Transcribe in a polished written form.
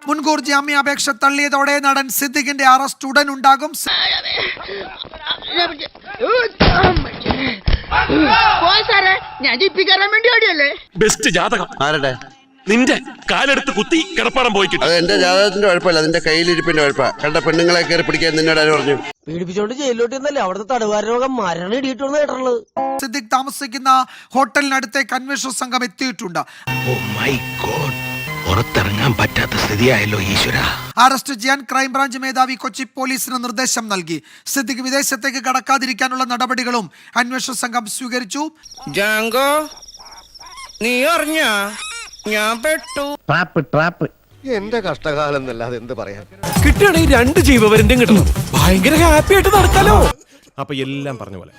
മുൻകൂർ ജാമ്യാപേക്ഷ തള്ളിയതോടെ നടൻ സിദ്ദിഖിന്റെ അറസ്റ്റ് ഉടൻ ഉണ്ടാകും. ബെസ്റ്റ് ജാതകം ആരുടെ? നിന്റെ കാലെടുത്ത് കുത്തി കിടപ്പാടം പോയി കിട്ടും. അത് എന്റെ ജാതകത്തിന്റെ കുഴപ്പമില്ല, അതിന്റെ കയ്യിലിരിപ്പിന്റെ കുഴപ്പ. കണ്ട പെണ്ണുങ്ങളെ കയറി പിടിക്കാൻ നിന്നോട് ആര് പറഞ്ഞു? പീഡിപ്പിച്ചോണ്ട് ജയിലിലോട്ട് ഇന്നല്ലേ അവിടുത്തെ തടവുകാര രോഗം മരണം ഇടിയിട്ടുണ്ടെന്ന് കേട്ടുള്ളത്. സിദ്ദിഖ് താമസിക്കുന്ന ഹോട്ടലിനടുത്തേക്ക് അന്വേഷണ സംഘം എത്തിയിട്ടുണ്ട്. പുറത്തിറങ്ങാൻ പറ്റാത്ത സ്ഥിതിയായല്ലോ ഈശ്വര. അറസ്റ്റ് ചെയ്യാൻ ക്രൈംബ്രാഞ്ച് മേധാവി കൊച്ചി പോലീസിന് നിർദ്ദേശം നൽകി. സിദ്ദിഖ് വിദേശത്തേക്ക് കടക്കാതിരിക്കാനുള്ള നടപടികളും അന്വേഷണ സംഘം സ്വീകരിച്ചു. ജാങ്കോ, നീ അറിഞ്ഞ ഞാൻ പെട്ടു. ട്രാപ്പ് എന്റെ കഷ്ടകാലം എന്നല്ലാതെ എന്ത് പറയാൻ. കിട്ടുകയാണെങ്കിൽ 2 ജീവപര്യന്തം കിട്ടണം. ഭയങ്കര ഹാപ്പി ആയിട്ട് നടക്കാലോ. അപ്പൊ എല്ലാം പറഞ്ഞ പോലെ